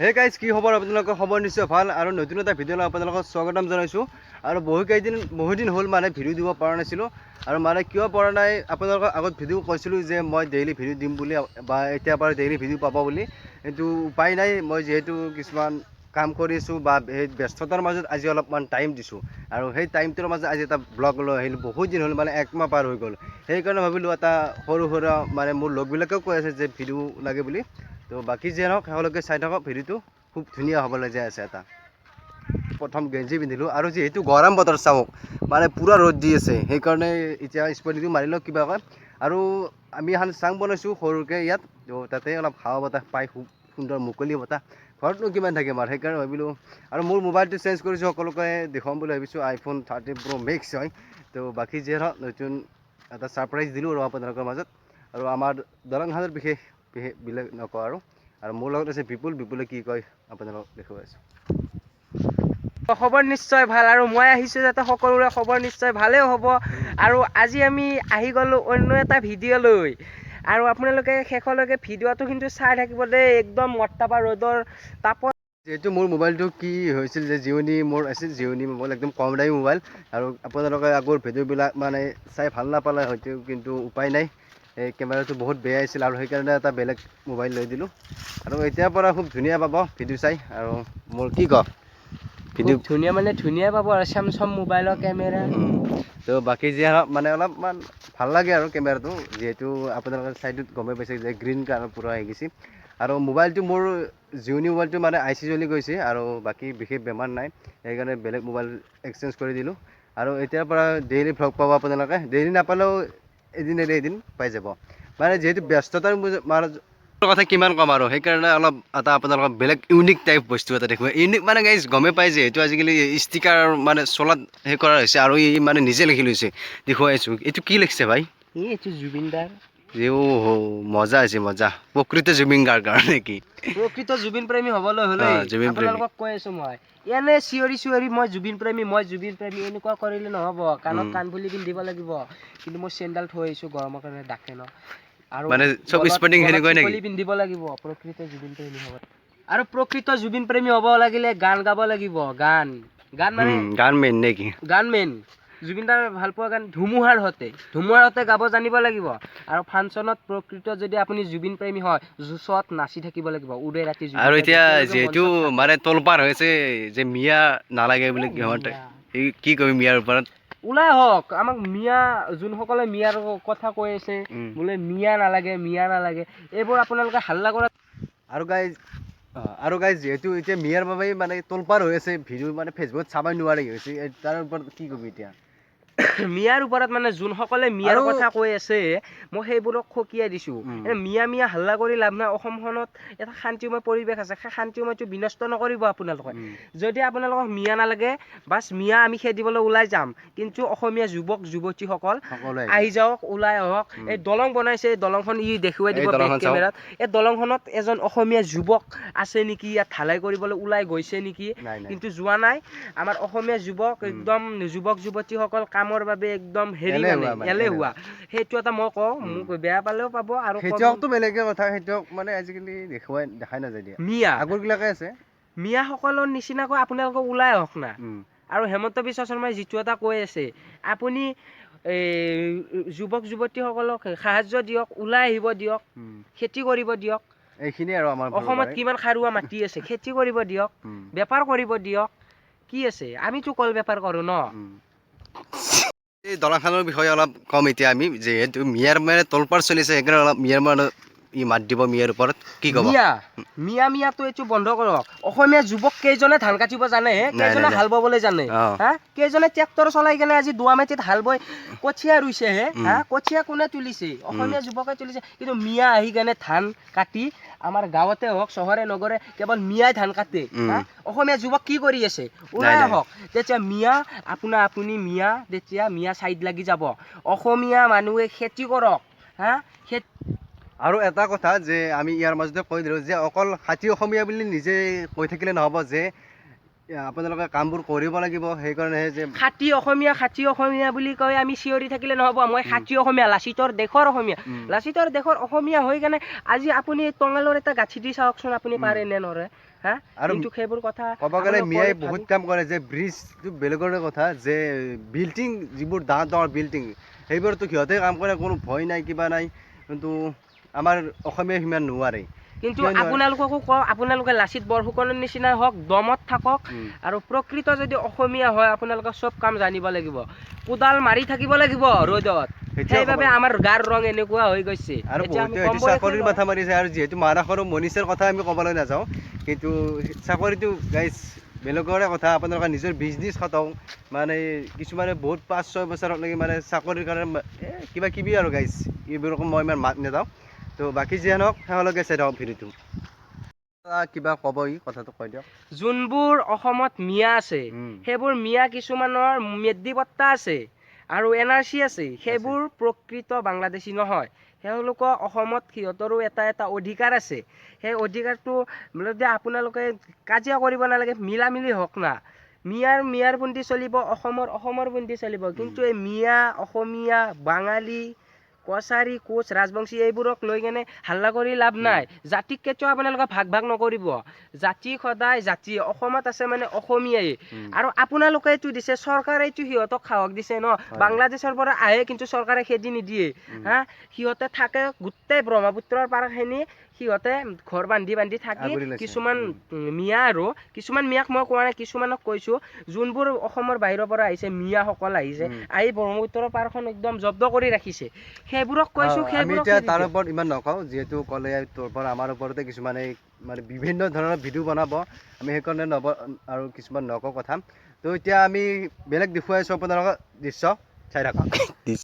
Hey guys কি খবৰ আপোনালোকৰ খবৰ নিশ্চয় ভাল আৰু নতুন এটা ভিডিঅ'লৈ আপোনালোকক স্বাগতম জনাইছোঁ আৰু বহুদিন হ'ল মানে ভিডিঅ' দিব পৰা নাছিলোঁ আৰু মানে কিয় পৰা নাই আপোনালোকৰ আগত ভিডিঅ' কৈছিলোঁ যে মই ডেইলি ভিডিঅ' দিম বুলি বা এতিয়াৰ পৰা ডেইলি ভিডিঅ' পাব বুলি কিন্তু উপায় নাই মই যিহেতু কিছুমান কাম কৰিছোঁ বা সেই ব্যস্ততাৰ মাজত আজি অলপমান টাইম দিছোঁ আৰু সেই টাইমটোৰ মাজত আজি এটা ব্লগ লৈ আহিলোঁ বহুত দিন হ'ল মানে একমাহ পাৰ হৈ গ'ল সেইকাৰণে ভাবিলোঁ এটা সৰু সুৰা মানে মোৰ লগবিলাকেও কৈ আছে যে ভিডিঅ' লাগে বুলি তো বাকী যে নহওক শেষলৈকে চাই থাকক ভিডিঅ'টো খুব ধুনীয়া হ'বলৈ যাই আছে এটা প্ৰথম গেঞ্জি পিন্ধিলোঁ আৰু যিহেতু গৰম বতৰ চাওক মানে পূৰা ৰ'দ দি আছে সেইকাৰণে এতিয়া স্পৰ্টিংটো মাৰি লওক কিবা কয় আৰু আমি এখন চাং বনাইছোঁ সৰুকৈ ইয়াত তো তাতে অলপ হাৱা বতাহ পাই খুব সুন্দৰ মুকলি বতাহ ঘৰতনো কিমান থাকিম আৰু সেইকাৰণে ভাবিলোঁ আৰু মোৰ মোবাইলটো চেঞ্জ কৰিছোঁ সকলোকে দেখুৱাম বুলি ভাবিছোঁ আইফোন 13 Pro Max হয় তো বাকী যে নহওক নতুন এটা ছাৰপ্ৰাইজ দিলোঁ আৰু আপোনালোকৰ মাজত আৰু আমাৰ দলংখনৰ বিশেষ বেলেগ নকওঁ আৰু মোৰ লগত আছে বিপুলে কি কয় আপোনালোকক দেখুৱাই আছোঁ খবৰ নিশ্চয় ভাল আৰু মই আহিছোঁ যাতে সকলোৰে খবৰ নিশ্চয় ভালেই হ'ব আৰু আজি আমি আহি গ'লোঁ অন্য এটা ভিডিঅ' লৈ আৰু আপোনালোকে শেষলৈকে ভিডিঅ'টো কিন্তু চাই থাকিব দেই একদম মট্টাপা ৰ'দৰ তাপত যিহেতু মোৰ মোবাইলটো কি হৈছিল যে জিঅ'নি মোৰ আছিল জিঅ'নি মোবাইল একদম কম দামী মোবাইল আৰু আপোনালোকে আগৰ ভিডিঅ'বিলাক মানে চাই ভাল নাপালে হয়তো কিন্তু উপায় নাই এই কেমেৰাটো বহুত বেয়া আছিল আৰু সেইকাৰণে এটা বেলেগ মোবাইল লৈ দিলোঁ আৰু এতিয়াৰ পৰা খুব ধুনীয়া পাব ভিডিঅ' চাই আৰু মোৰ কি কওঁ ভিডিঅ' ধুনীয়া মানে ধুনীয়াই পাব আৰু চেমচাং মোবাইলৰ কেমেৰা তো বাকী যে মানে অলপমান ভাল লাগে আৰু কেমেৰাটো যিহেতু আপোনালোকৰ চাইডত গমেই পাইছে যে গ্ৰীণ কালাৰ পূৰা আহি গৈছে আৰু মোবাইলটো মোৰ জিঅ'নি মোবাইলটো মানে আই চি জ্বলি গৈছে আৰু বাকী বিশেষ বেমাৰ নাই সেইকাৰণে বেলেগ মোবাইল এক্সচেঞ্জ কৰি দিলোঁ আৰু এতিয়াৰ পৰা ডেইলি ভ্লগ পাব আপোনালোকে ডেইলি নাপালেও এদিন এৰি এদিন পাই যাব মানে যিহেতু ব্যস্ততাৰ কথা কিমান কম আৰু সেইকাৰণে অলপ এটা আপোনালোকৰ বেলেগ ইউনিক টাইপ বস্তু এটা দেখুৱাই ইউনিক মানে গাইজ গমেই পাই যিহেতু আজিকালি ষ্টিকাৰ মানে চলাত সেই কৰা হৈছে আৰু ই মানে নিজে লিখি লৈছে দেখুৱাই আছোঁ এইটো কি লিখিছে ভাই এইটো জুবিন দাৰ মজা হৈছে মজা প্ৰকৃত জুবিন গাৰ্গ কাৰণে কি প্ৰকৃত জুবিন প্ৰেমী হ'বলৈ হ'লে আপোনালোকক কৈ আছোঁ মই এনে চিঞৰি মই জুবিন প্ৰেমী এনেকুৱা কৰিলে নহ'ব কাণত কাণফুলি পিন্ধিব লাগিব কিন্তু মই চেণ্ডেল থৈ আহিছোঁ গৰমৰ কাৰণে ডাকে ন আৰু মানে চব স্পৰ্টিং সেনেকুৱাই নেকি পিন্ধিব লাগিব প্ৰকৃত জুবিন প্ৰেমী হ'ব আৰু প্ৰকৃত জুবিন প্ৰেমী হ'ব লাগিলে গান গাব লাগিব গান মানে গান মেইন নেকি গান মেইন জুবিন দাৰ ভাল পোৱা গান ধুমুহাৰ হতে গাব জানিব লাগিব আৰু ফাংচনত প্ৰকৃত যদি আপুনি জুবিন প্ৰেমী হয় জোচত নাচি থাকিব লাগিব উদয় ৰাতি আৰু এতিয়া যিহেতু মানে তলপাৰ হৈছে যে মিয়া নালাগে বুলি সিহঁতে কি কবি মিয়াৰ ওপৰত ওলাই হওক আমাক মিয়া যোনসকলে মিয়াৰ কথা কৈ আছে বোলে মিয়া নালাগে এইবোৰ আপোনালোকে হাল্লা কৰা আৰু গাইজ যিহেতু এতিয়া মিয়াৰ বাবেই মানে তলপাৰ হৈ আছে ভিডিঅ' মানে ফেচবুকত চাবই নোৱাৰি হৈছে তাৰ ওপৰত কি কবি এতিয়া মিয়াৰ ওপৰত মানে যোনসকলে মিয়াৰ কথা কৈ আছে মই সেইবোৰক সকীয়াই দিছোঁ মিয়া হাল্লা কৰি লাভ নাই অসমখনত এটা শান্তিময় পৰিৱেশ আছে সেই শান্তিময়টো বিনষ্ট নকৰিব আপোনালোকে যদি আপোনালোকক মিয়া নালাগে বাছ মিয়া আমি খেদিবলৈ ওলাই যাম কিন্তু অসমীয়া যুৱক যুৱতীসকল আহি যাওক ওলাই আহক এই দলং বনাইছে এই দলংখন দেখুৱাই দিব বেক কেমেৰাত এই দলংখনত এজন অসমীয়া যুৱক আছে নেকি ইয়াত ঢালাই কৰিবলৈ ওলাই গৈছে নেকি কিন্তু যোৱা নাই আমাৰ অসমীয়া যুৱক একদম যুৱক যুৱতীসকল কামৰ বাবে একদম এলেহুৱা সেইটো এটা মই কওঁ মোক বেয়া পালেও পাব আৰু খেতিয়কটো বেলেগে কথা খেতিয়ক মানে আজিকালি দেখাই নাযায় দিয়া মিয়া আগৰবিলাকে আছে মিয়াসকলৰ নিচিনাকৈ আপোনালোকক ওলাই আহক না আৰু হেমন্ত বিশ্ব শৰ্মাই যিটো এটা কৈ আছে আপুনি যুৱক যুৱতীসকলক সাহায্য দিয়ক ওলাই আহিব দিয়ক খেতি কৰিব দিয়ক এইখিনিয়ে আৰু আমাৰ অসমত কিমান সাৰুৱা মাটি আছে খেতি কৰিব দিয়ক বেপাৰ কৰিব দিয়ক কি আছে আমিতো কল বেপাৰ কৰোঁ ন এই দলংখনৰ বিষয়ে অলপ কম এতিয়া আমি যিহেতু মিয়াৰ মানে তলপাৰ চলিছে সেইকাৰণে অলপ মিয়াৰ মানে মাত দিব মিয়াৰ ওপৰত কি ক'ব মিয়াটো এইটো বন্ধ কৰক অসমীয়া যুৱক কেইজনে ধান কাটিব জানে কেইজনে হাল বাবলৈ জানে কেইজনে ট্ৰেক্টৰ চলাই কেনে আজি দুৱা মাটিত হাল বৈ কঠীয়া ৰুইছে কঠীয়া কোনে তুলিছে অসমীয়া যুৱকে তুলিছে কিন্তু মিয়া আহি কেনে ধান কাটি আমাৰ গাঁৱতে হওক চহৰে নগৰে কেৱল মিয়াই ধান কাটে অসমীয়া যুৱক কি কৰি আছে ওলাই আহক তেতিয়া আপুনি মিয়া তেতিয়া মিয়া চাইড লাগি যাব অসমীয়া মানুহে খেতি কৰক আৰু এটা কথা যে আমি ইয়াৰ মাজতে কৈ দিলোঁ যে অকল খাতি অসমীয়া বুলি নিজে কৈ থাকিলে নহ'ব যে আপোনালোকে কামবোৰ কৰিব লাগিব সেইকাৰণেহে যে খাতি অসমীয়া বুলি কয় আমি চিঞৰি থাকিলে নহ'ব মই খাতি অসমীয়া লাচিতৰ দেশৰ অসমীয়া হৈ কেনে আজি আপুনি টঙালৰ এটা গাঁঠি দি চাওকচোন আপুনি পাৰে নে নৰে হা আৰু কিন্তু সেইবোৰ কথা ক'ব গ'লে মিয়াই বহুত কাম কৰে যে ব্ৰিজটো বেলেগৰে কথা যে বিল্ডিং যিবোৰ ডাঙৰ ডাঙৰ বিল্ডিং সেইবোৰতো সিহঁতে কাম কৰে, কোনো ভয় নাই কিবা নাই, কিন্তু আমাৰ অসমীয়া সিমান নোৱাৰে। কিন্তু কিয় নোৱাৰে? আপোনালোককো কওঁ, আপোনালোকে লাচিত বৰফুকনৰ নিচিনাই হওক, দমত থাকক, আৰু প্ৰকৃত যদি অসমীয়া হয় আপোনালোকে চব কাম জানিব লাগিব। কোদাল মাৰি থাকিব লাগিব ৰ'দত, সেইবাবে আমাৰ গাৰ ৰং এনেকুৱা হৈ গৈছে। আৰু এতিয়া আমি বহুতে কম হয়তো বয়সীয়া চাকৰিৰ মাথা মাৰিছে, আৰু যিহেতু মাৰাশ আৰু মনীষৰ কথা আমি ক'বলৈ নাযাওঁ, কিন্তু চাকৰিটো গাইজ বেলেগৰে কথা, আপোনালোকে নিজৰ বিজনেছ খটাওক। মানে কিছুমানে বহুত 5-6 বছৰলৈকে মানে চাকৰিৰ কাৰণে কিবা কিবি আৰু গাইজ এইবোৰকো মই ইমান মাত নেদাওঁ। তো বাকী যিয়ে নহওক সেৱালৈকে চাই থাকক ভিডিঅ'টো। কিবা ক'ব ই কথাটো কৈ দিয়ক। যোনবোৰ অসমত মিয়া আছে সেইবোৰ মিয়া কিছুমানৰ মেদী পট্টা আছে আৰু NRC আছে, সেইবোৰ প্ৰকৃত বাংলাদেশী নহয়। তেওঁলোকৰ অসমত সিহঁতৰো এটা এটা অধিকাৰ আছে। সেই অধিকাৰটো যদি আপোনালোকে কাজিয়া কৰিব নালাগে, মিলামিলি হওক না। মিয়াৰ বন্দি চলিব, অসমৰ বন্দি চলিব। কিন্তু এই মিয়া, অসমীয়া, বাঙালী, কছাৰী, কোচ, ৰাজবংশী এইবোৰক লৈ কেনে হাল্লা কৰি লাভ নাই। জাতিক কেতিয়াও আপোনালোকে ভাগ ভাগ নকৰিব। জাতি সদায় জাতি, অসমত আছে মানে অসমীয়াই। আৰু আপোনালোকে এইটো দিছে, চৰকাৰে এইটো সিহঁতক সাহস দিছে ন। বাংলাদেশৰ পৰা আহে কিন্তু চৰকাৰে খেদি নিদিয়ে। হা, সিহঁতে থাকে গোটেই ব্ৰহ্মপুত্ৰৰ পাৰখিনি সিহঁতে ঘৰ বান্ধি বান্ধি থাকি, কিছুমান মিয়া আৰু কিছুমান মিয়াক মই কোৱা নাই, কিছুমানক কৈছো, যোনবোৰ অসমৰ বাহিৰৰ পৰা আহিছে মিয়াসকল আহিছে, আহি ব্ৰহ্মপুত্ৰৰ পাৰখন একদম জব্দ কৰি ৰাখিছে, সেইবোৰক কৈছো। আমি এতিয়া তাৰ ওপৰত ইমান নকওঁ, যিহেতু ক'লে তোৰ পৰা আমাৰ ওপৰতে কিছুমানে মানে বিভিন্ন ধৰণৰ ভিডিঅ' বনাব, আমি সেইকাৰণে আৰু কিছুমান নকওঁ কথা। তো এতিয়া আমি বেলেগ দেখুৱাইছোঁ আপোনালোকক দৃশ্য চাই থাকক।